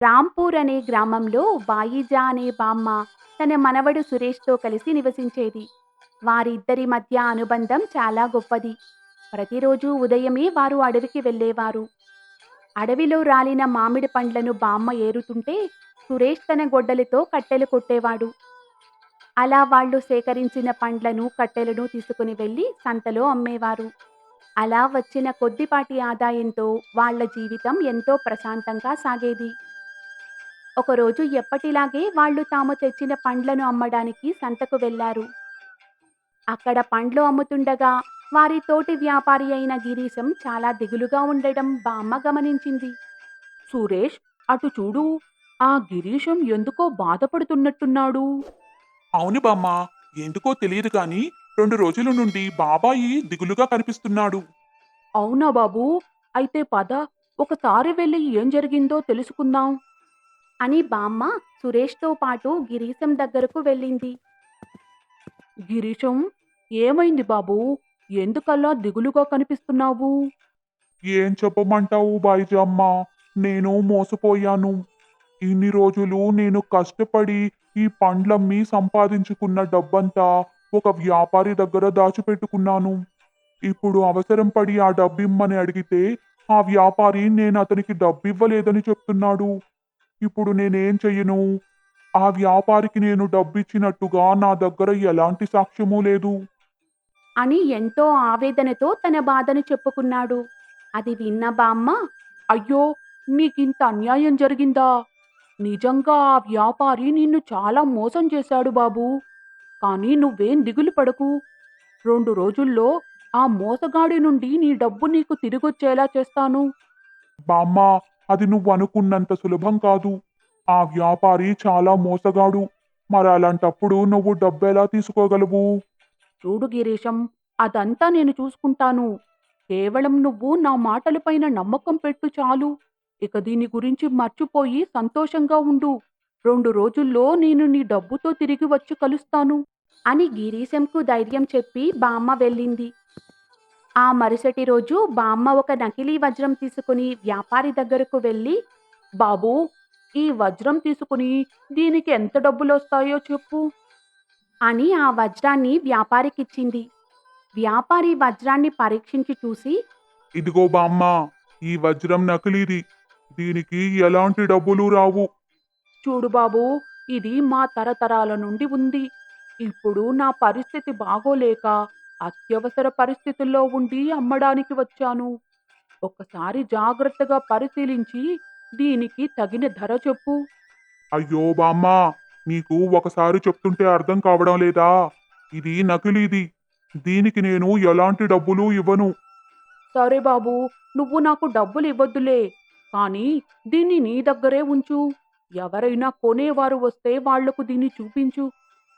రాంపూర్ అనే గ్రామంలో వాయిజా అనే బామ్మ తన మనవడు సురేష్తో కలిసి నివసించేది. వారిద్దరి మధ్య అనుబంధం చాలా గొప్పది. ప్రతిరోజు ఉదయమే వారు అడవికి వెళ్ళేవారు. అడవిలో రాలిన మామిడి పండ్లను బామ్మ ఏరుతుంటే సురేష్ తన గొడ్డలితో కట్టెలు కొట్టేవాడు. అలా వాళ్ళు సేకరించిన పండ్లను కట్టెలను తీసుకుని వెళ్లి సంతలో అమ్మేవారు. అలా వచ్చిన కొద్దిపాటి ఆదాయంతో వాళ్ళ జీవితం ఎంతో ప్రశాంతంగా సాగేది. ఒకరోజు ఎప్పటిలాగే వాళ్ళు తాము తెచ్చిన పండ్లను అమ్మడానికి సంతకు వెళ్లారు. అక్కడ పండ్లు అమ్ముతుండగా వారి తోటి వ్యాపారి అయిన గిరీశం చాలా దిగులుగా ఉండడం బామ్మ గమనించింది. సురేష్, అటు చూడు. ఆ గిరీశం ఎందుకో బాధపడుతున్నట్టున్నాడు. అవును బామ్మ. ఎందుకో తెలియదు కాని 2 రోజుల నుండి బాబాయి దిగులుగా కనిపిస్తున్నాడు. అవునా బాబూ? అయితే పద, ఒకసారి వెళ్ళి ఏం జరిగిందో తెలుసుకుందాం. అని బామ్మ సురేష్తో పాటు గిరీశం దగ్గరకు వెళ్ళింది. గిరీశం, ఏమైంది బాబూ? ఎందుకలా దిగులుగా కనిపిస్తున్నావు? ఏం చెప్పమంటావు బాయిజమ్మ? నేను మోసపోయాను. ఇన్ని రోజులు నేను కష్టపడి ఈ పండ్లమ్మి సంపాదించుకున్న డబ్బంతా ఒక వ్యాపారి దగ్గర దాచిపెట్టుకున్నాను. ఇప్పుడు అవసరం పడి ఆ డబ్బిమ్మని అడిగితే ఆ వ్యాపారి నేను అతనికి డబ్బివ్వలేదని చెప్తున్నాడు. ఇప్పుడు నేనేం చెయ్యను? ఆ వ్యాపారికి నేను డబ్బిచ్చినట్టుగా నా దగ్గర ఎలాంటి సాక్ష్యమూ లేదు. అని ఎంతో ఆవేదనతో తన బాధను చెప్పుకున్నాడు. అది విన్న బామ్మ, అయ్యో! నీకింత అన్యాయం జరిగిందా? నిజంగా ఆ వ్యాపారి నిన్ను చాలా మోసం చేశాడు బాబూ. కానీ నువ్వేం దిగులు పడకు. 2 రోజుల్లో ఆ మోసగాడి నుండి నీ డబ్బు నీకు తిరిగొచ్చేలా చేస్తాను. బామ్మ, అది నువ్వనుకున్నంత సులభం కాదు. ఆ వ్యాపారి చాలా మోసగాడు. మరలాంటప్పుడు నువ్వు డబ్బెలా తీసుకోగలవు? చూడు గిరీశం, అదంతా నేను చూసుకుంటాను. కేవలం నువ్వు నా మాటలపైన నమ్మకం పెట్టు చాలు. ఇక దీని గురించి మర్చిపోయి సంతోషంగా ఉండు. 2 రోజుల్లో నేను నీ డబ్బుతో తిరిగి వచ్చి కలుస్తాను. అని గిరీశంకు ధైర్యం చెప్పి బామ్మ వెళ్ళింది. ఆ మరుసటి రోజు బామ్మ ఒక నకిలీ వజ్రం తీసుకుని వ్యాపారి దగ్గరకు వెళ్ళి, బాబూ, ఈ వజ్రం తీసుకుని దీనికి ఎంత డబ్బులొస్తాయో చెప్పు. అని ఆ వజ్రాన్ని వ్యాపారికిచ్చింది. వ్యాపారి వజ్రాన్ని పరీక్షించి చూసి, ఇదిగో బామ్మ, ఈ వజ్రం నకిలీది. దీనికి ఎలాంటి డబ్బులు రావు. చూడు బాబూ, ఇది మా తరతరాల నుండి ఉంది. ఇప్పుడు నా పరిస్థితి బాగోలేక అత్యవసర పరిస్థితుల్లో ఉండి అమ్మడానికి వచ్చాను. ఒక్కసారి జాగ్రత్తగా పరిశీలించి దీనికి తగిన ధర చెప్పు. అయ్యో బామ్మ, నీకు ఒకసారి చెప్తుంటే అర్థం కావడం లేదా? ఇది నకిలీది. దీనికి నేను ఎలాంటి డబ్బులు ఇవ్వను. సరే బాబూ, నువ్వు నాకు డబ్బులు ఇవ్వొద్దులే. కానీ దీన్ని నీ దగ్గరే ఉంచు. ఎవరైనా కొనేవారు వస్తే వాళ్లకు దీన్ని చూపించు.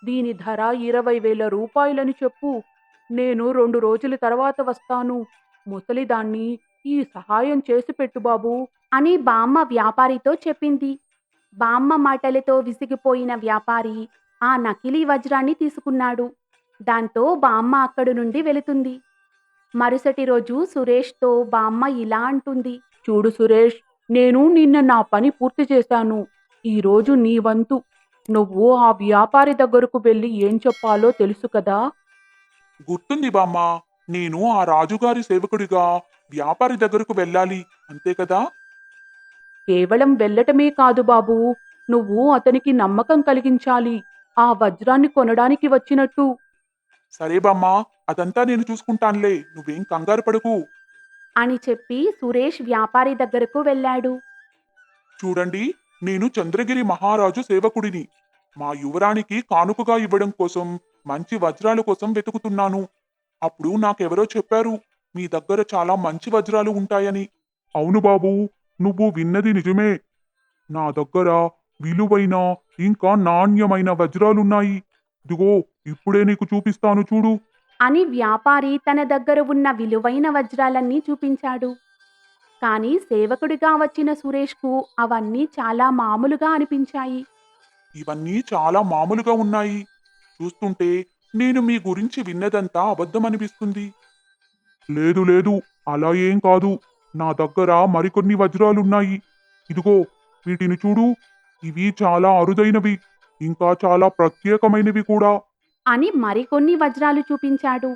దీని ధర 20,000 రూపాయలని చెప్పు. నేను 2 రోజుల తర్వాత వస్తాను. ముసలిదాన్ని ఈ సహాయం చేసి పెట్టు బాబూ. అని బామ్మ వ్యాపారితో చెప్పింది. బామ్మ మాటలతో విసిగిపోయిన వ్యాపారి ఆ నకిలీ వజ్రాన్ని తీసుకున్నాడు. దాంతో బామ్మ అక్కడి నుండి వెళుతుంది. మరుసటి రోజు సురేష్‌తో బామ్మ ఇలా అంటుంది. చూడు సురేష్, నేను నిన్న నా పని పూర్తి చేశాను. ఈరోజు నీ వంతు. నువ్వు ఆ వ్యాపారి దగ్గరకు వెళ్ళి ఏం చెప్పాలో తెలుసు కదా? గుర్తుంది బామ్మ. నేను ఆ రాజుగారి సేవకుడిగా వ్యాపారి దగ్గరకు వెళ్ళాలి. అంతే కదా? కేవలం వెళ్ళటమే కాదు బాబూ, నువ్వు అతనికి నమ్మకం కలిగించాలి. ఆ వజ్రాన్ని కొనడానికి వచ్చినట్టు. సరే బామ్మ, అదంతా నేను చూసుకుంటానులే. నువ్వేం కంగారు పడకు. అని చెప్పి సురేష్ వ్యాపారి దగ్గరకు వెళ్ళాడు. చూడండి, నేను చంద్రగిరి మహారాజు సేవకుడిని. మా యువరానికి కానుకగా ఇవ్వడం కోసం మంచి వజ్రాల కోసం వెతుకుతున్నాను. అప్పుడు నాకెవరో చెప్పారు, మీ దగ్గర చాలా మంచి వజ్రాలు ఉంటాయని. అవును బాబూ, నువ్వు విన్నది నిజమే. నా దగ్గర విలువైన ఇంకా నాణ్యమైన వజ్రాలున్నాయి. ఇదిగో, ఇప్పుడే నీకు చూపిస్తాను చూడు. అని వ్యాపారి తన దగ్గర ఉన్న విలువైన వజ్రాలన్నీ చూపించాడు. కానీ సేవకుడిగా వచ్చిన సురేష్‌కు అవన్నీ చాలా మామూలుగా అనిపించాయి. ఇవన్నీ చాలా మామూలుగా ఉన్నాయి. చూస్తుంటే నేను మీ గురించి విన్నదంతా అబద్ధమనిపిస్తుంది. లేదు లేదు, అలా ఏం కాదు. నా దగ్గర మరికొన్ని వజ్రాలున్నాయి. ఇదిగో, వీటిని చూడు. ఇవి చాలా అరుదైనవి. ఇంకా చాలా ప్రత్యేకమైనవి కూడా. అని మరికొన్ని వజ్రాలు చూపించాడు.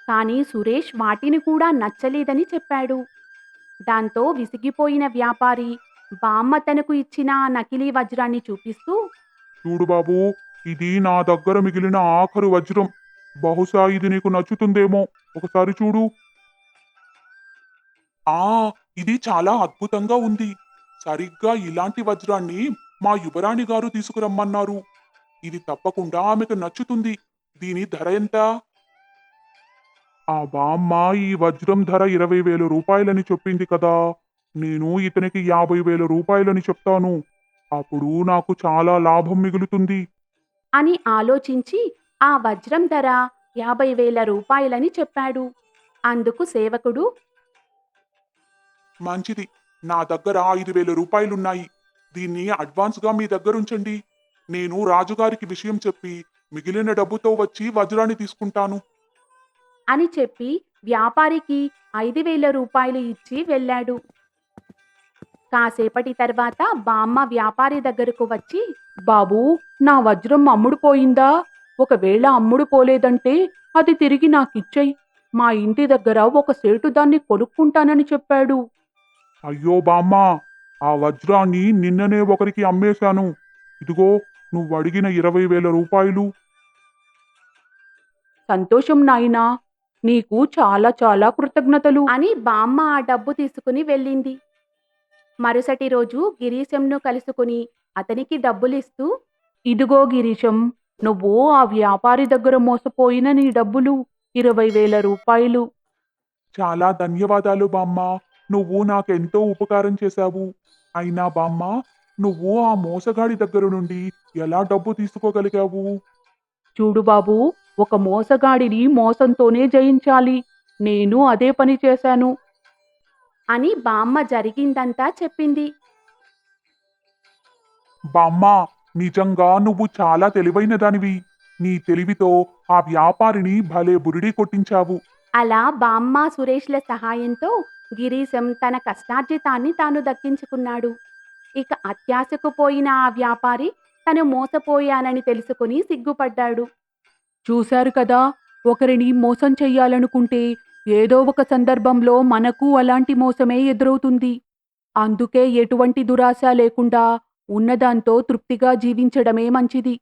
కానీ సురేష్ వాటిని కూడా నచ్చలేదని చెప్పాడు. దాంతో విసిగిపోయిన వ్యాపారి బామ్మ తనకు ఇచ్చిన ఆ నకిలీ వజ్రాన్ని చూపిస్తూ, చూడు బాబూ, ఇది నా దగ్గర మిగిలిన ఆఖరు వజ్రం. బహుశా ఇది నీకు నచ్చుతుందేమో. ఒకసారి చూడు. ఆ ఇది చాలా అద్భుతంగా ఉంది. సరిగ్గా ఇలాంటి వజ్రాన్ని మా యువరాణి గారు తీసుకురమ్మన్నారు. ఇది తప్పకుండా ఆమెకు నచ్చుతుంది. దీని ధర ఎంత? ఆ బామ్మ ఈ వజ్రం ధర 20,000 రూపాయలని చెప్పింది కదా. నేను ఇతనికి 50,000 రూపాయలని చెప్తాను. అప్పుడు నాకు చాలా లాభం మిగులుతుంది. అని ఆలోచించి ఆ వజ్రం ధర 50,000 రూపాయలని చెప్పాడు. అందుకు సేవకుడు, మంచిది. నా దగ్గర 5,000 రూపాయలున్నాయి. దీన్ని అడ్వాన్స్‌గా మీ దగ్గరుంచండి. నేను రాజుగారికి విషయం చెప్పి మిగిలిన డబ్బుతో వచ్చి వజ్రాన్ని తీసుకుంటాను. అని చెప్పి వ్యాపారికి 5,000 రూపాయలు ఇచ్చి వెళ్ళాడు. కాసేపటి తర్వాత బామ్మ వ్యాపారి దగ్గరకు వచ్చి, బాబూ, నా వజ్రం అమ్ముడుపోయిందా? ఒకవేళ అమ్ముడు పోలేదంటే అది తిరిగి నాకిచ్చెయ్. మా ఇంటి దగ్గర ఒక సేటు దాన్ని కొనుక్కుంటానని చెప్పాడు. అయ్యో బామ్మా! ఆ వజ్రాన్ని నిన్ననే ఒకరికి అమ్మేశాను. ఇదిగో నువ్వడిగిన 20,000 రూపాయలు. సంతోషం నాయనా. నీకు చాలా చాలా కృతజ్ఞతలు. అని బామ్మ ఆ డబ్బు తీసుకుని వెళ్ళింది. మరుసటి రోజు గిరీశంను కలుసుకుని అతనికి డబ్బులిస్తూ, ఇదిగో గిరీశం, నువ్వు ఆ వ్యాపారి దగ్గర మోసపోయిన నీ డబ్బులు 20,000 రూపాయలు. చాలా ధన్యవాదాలు బామ్మా. నువ్వు నాకెంతో ఉపకారం చేశావు. అయినా బామ్మా, నువ్వు ఆ మోసగాడి దగ్గర నుండి ఎలా డబ్బు తీసుకోగలిగావు? చూడు బాబూ, ఒక మోసగాడిని మోసంతోనే జయించాలి. నేను అదే పని చేశాను. అని బామ్మ జరిగిందంతా చెప్పింది. బామ్మా, నిజంగా నువ్వు చాలా తెలివైన దానివి. నీ తెలివితో ఆ వ్యాపారిని భలే బురిడీ కొట్టించావు. అలా బామ్మ సురేష్ల సహాయంతో గిరీశం తన కష్టార్జితాన్ని తాను దక్కించుకున్నాడు. ఇక అత్యాశకు పోయిన ఆ వ్యాపారి తను మోసపోయానని తెలుసుకుని సిగ్గుపడ్డాడు. చూశారు కదా, ఒకరిని మోసం చెయ్యాలనుకుంటే ఏదో ఒక సందర్భంలో మనకు అలాంటి మోసమే ఎదురవుతుంది. అందుకే ఎటువంటి దురాశ లేకుండా ఉన్నదాంతో తృప్తిగా జీవించడమే మంచిది.